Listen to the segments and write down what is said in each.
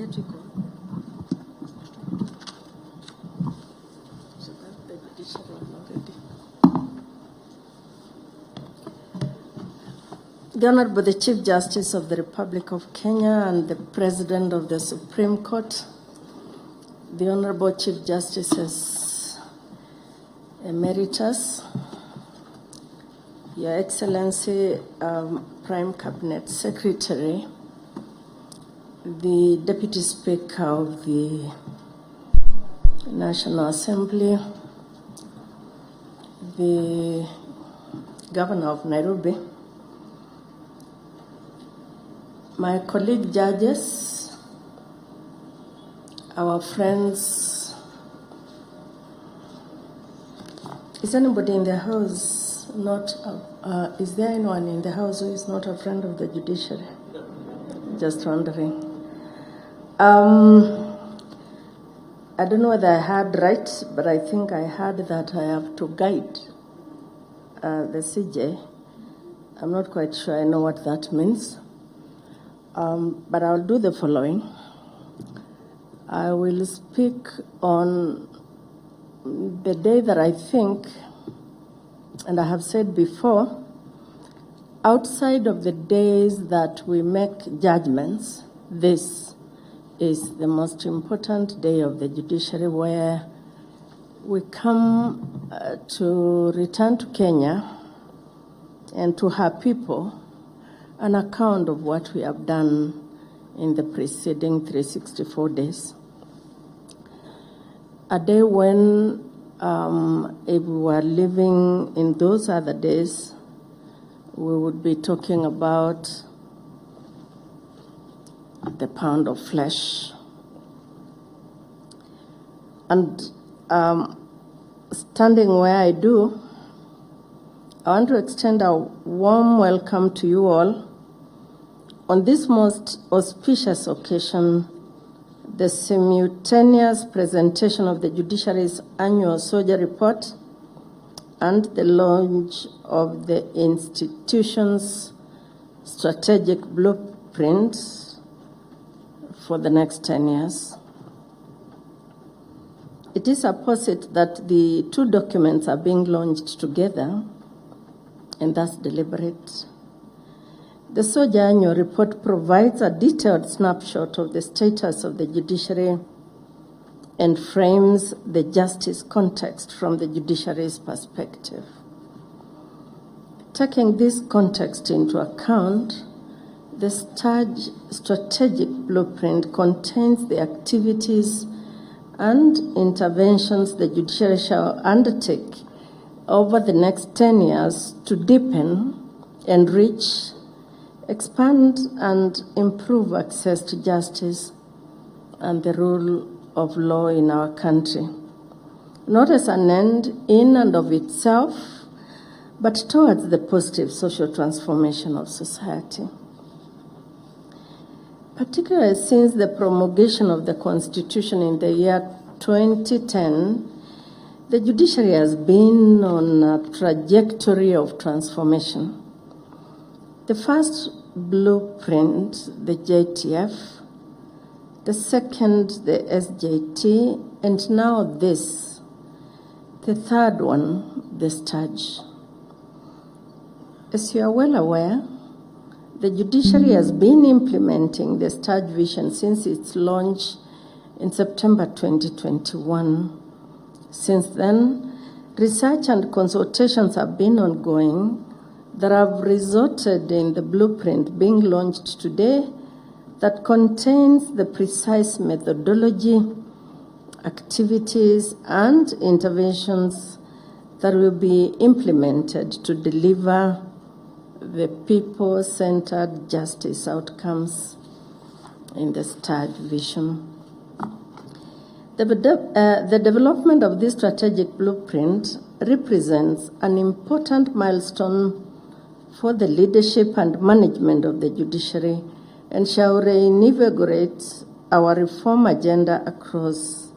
Theatrical. So that's the judiciary one already. The Honorable the Chief Justice of the Republic of Kenya and the President of the Supreme Court, the Honorable Chief Justices Emeritus, Your Excellency Prime Cabinet Secretary, the Deputy Speaker of the National Assembly, the Governor of Nairobi, my colleague judges, our friends. Is anybody in the house not, is there anyone in the house who is not a friend of the judiciary? Just wondering. I don't know whether I heard right, but I think I heard that I have to guide the CJ. I'm not quite sure I know what that means. But I'll do the following. I will speak on the day that I think, and I have said before, outside of the days that we make judgments, this is the most important day of the judiciary, where we come to return to Kenya and to her people an account of what we have done in the preceding 364 days. A day when, if we were living in those other days, we would be talking about the pound of flesh. And standing where I do, I want to extend a warm welcome to you all on this most auspicious occasion, the simultaneous presentation of the judiciary's annual SOJA report and the launch of the institution's strategic blueprint for the next 10 years. It is supposed that the two documents are being launched together and thus deliberate. The SOJA annual report provides a detailed snapshot of the status of the judiciary and frames the justice context from the judiciary's perspective. Taking this context into account, the strategic blueprint contains the activities and interventions the judiciary shall undertake over the next 10 years to deepen, enrich, expand and improve access to justice and the rule of law in our country, not as an end in and of itself, but towards the positive social transformation of society. Particularly since the promulgation of the Constitution in the year 2010, the judiciary has been on a trajectory of transformation. The first blueprint, the JTF, the second, the SJT, and now this, the third one, the STAJ. As you are well aware, the judiciary has been implementing the STAJ vision since its launch in September 2021. Since then, research and consultations have been ongoing that have resulted in the blueprint being launched today that contains the precise methodology, activities, and interventions that will be implemented to deliver the people-centered justice outcomes in the STAJ vision. The development of this strategic blueprint represents an important milestone for the leadership and management of the judiciary and shall reinvigorate our reform agenda across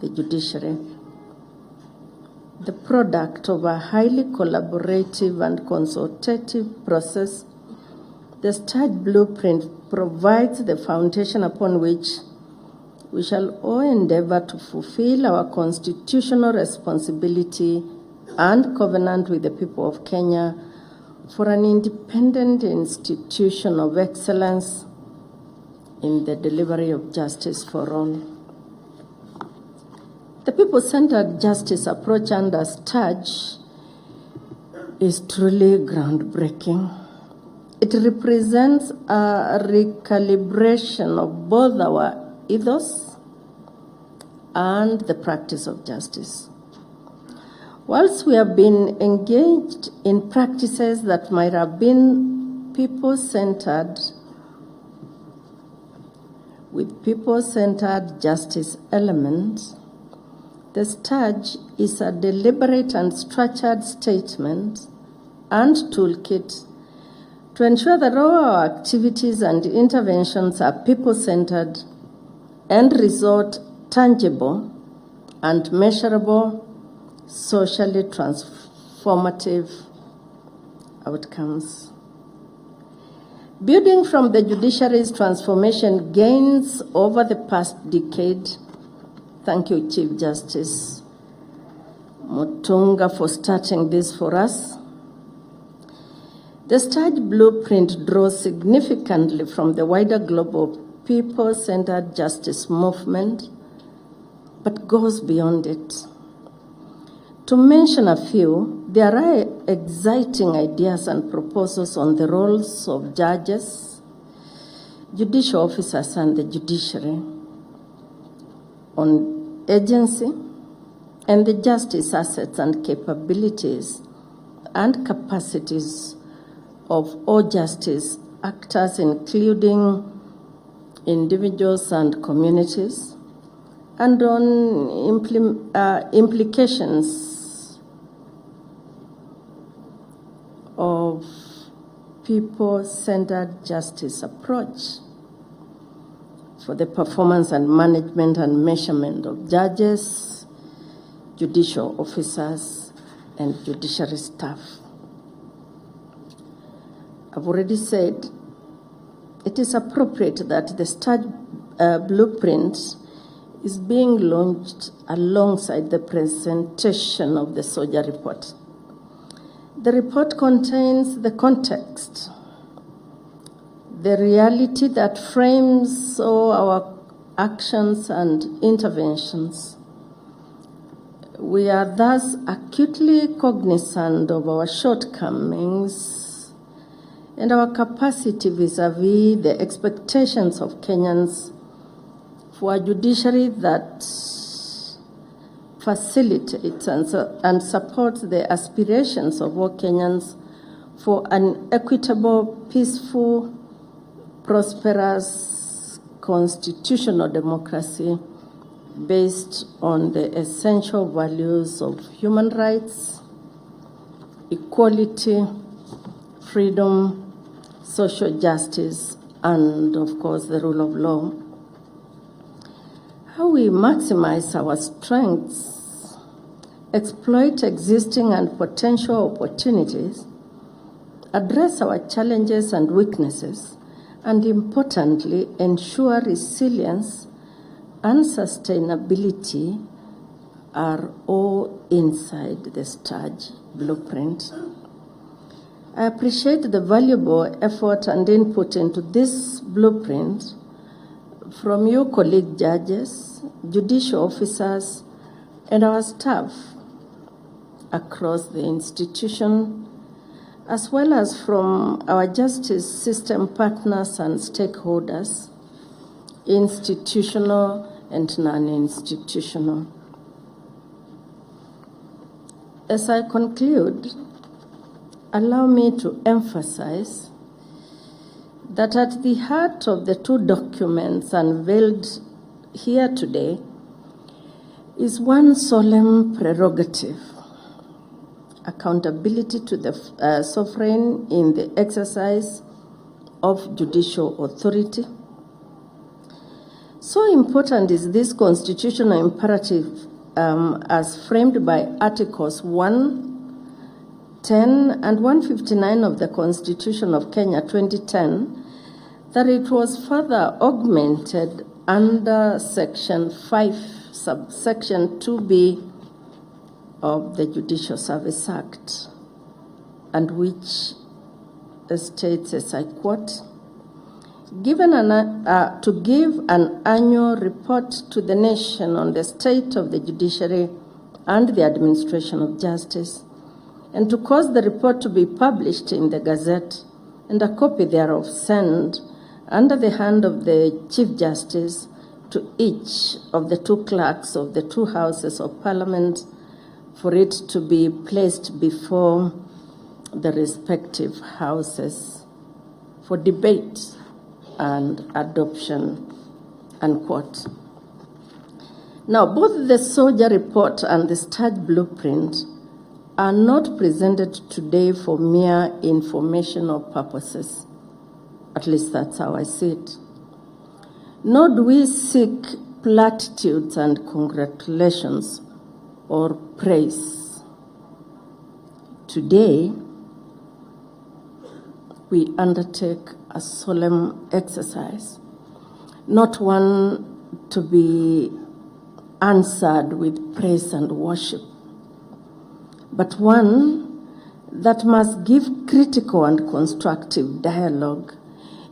the judiciary. The product of a highly collaborative and consultative process The START blueprint provides the foundation upon which we shall all endeavor to fulfill our constitutional responsibility and covenant with the people of Kenya for an independent institution of excellence in the delivery of justice for all. The people-centered justice approach under START is truly groundbreaking. It represents a recalibration of both our ethos and the practice of justice. Whilst we have been engaged in practices that might have been people-centered, with people-centered justice elements, the START is a deliberate and structured statement and toolkit to ensure that all our activities and interventions are people-centered and result tangible and measurable, socially transformative outcomes. Building from the judiciary's transformation gains over the past decade, thank you, Chief Justice Mutunga, for starting this for us. The START blueprint draws significantly from the wider global people-centered justice movement, but goes beyond it. To mention a few, there are exciting ideas and proposals on the roles of judges, judicial officers, and the judiciary, on agency, and the justice assets and capabilities and capacities of all justice actors, including individuals and communities, and on implications of people-centered justice approach for the performance and management and measurement of judges, judicial officers, and judiciary staff. I've already said it is appropriate that the START blueprint is being launched alongside the presentation of the SOJA report. The report contains the context, the reality that frames all our actions and interventions. We are thus acutely cognizant of our shortcomings and our capacity vis-a-vis the expectations of Kenyans for a judiciary that facilitates and supports the aspirations of all Kenyans for an equitable, peaceful, prosperous, constitutional democracy based on the essential values of human rights, equality, freedom, social justice, and of course the rule of law. How we maximize our strengths, exploit existing and potential opportunities, address our challenges and weaknesses, and importantly, ensure resilience and sustainability are all inside the START blueprint. I appreciate the valuable effort and input into this blueprint from your colleague judges, judicial officers, and our staff across the institution, as well as from our justice system partners and stakeholders, institutional and non-institutional. As I conclude, allow me to emphasize that at the heart of the two documents unveiled here today is one solemn prerogative: accountability to the sovereign in the exercise of judicial authority. So important is this constitutional imperative as framed by Articles 1 10 and 159 of the Constitution of Kenya 2010 that it was further augmented under Section 5, subsection 2B of the Judicial Service Act, and which states, as I quote, to give an annual report to the nation on the state of the judiciary and the administration of justice, and to cause the report to be published in the Gazette, and a copy thereof sent under the hand of the Chief Justice to each of the two clerks of the two Houses of Parliament for it to be placed before the respective houses for debate and adoption, unquote. Now, both the soldier report and the stage blueprint are not presented today for mere informational purposes. At least that's how I see it. Nor do we seek platitudes and congratulations or praise. Today, we undertake a solemn exercise, not one to be answered with praise and worship, but one that must give critical and constructive dialogue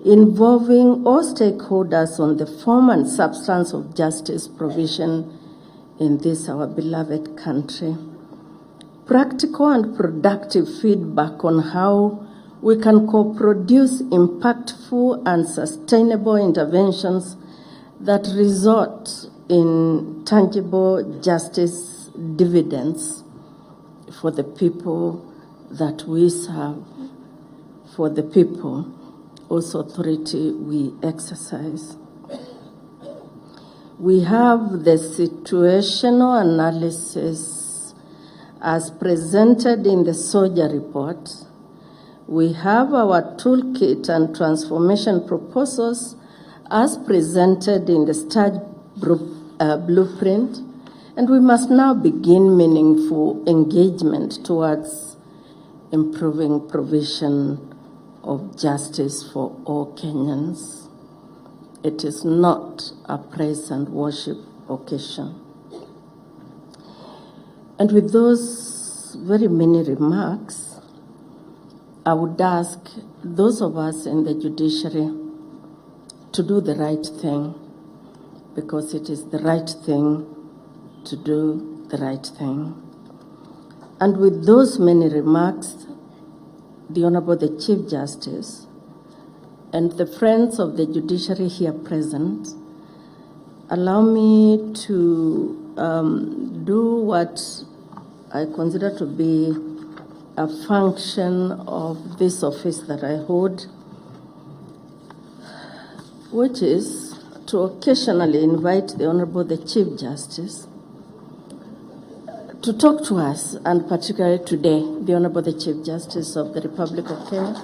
involving all stakeholders on the form and substance of justice provision in this our beloved country. Practical and productive feedback on how we can co-produce impactful and sustainable interventions that result in tangible justice dividends for the people that we serve, for the people whose authority we exercise. We have the situational analysis as presented in the soldier report. We have our toolkit and transformation proposals as presented in the stage blueprint, and we must now begin meaningful engagement towards improving provision of justice for all Kenyans. It is not a praise and worship occasion. And with those very many remarks, I would ask those of us in the judiciary to do the right thing, because it is the right thing to do the right thing. And with those many remarks, the Honorable the Chief Justice and the friends of the judiciary here present, allow me to do what I consider to be a function of this office that I hold, which is to occasionally invite the Honorable the Chief Justice to talk to us, and particularly today, the Honorable the Chief Justice of the Republic of Kenya,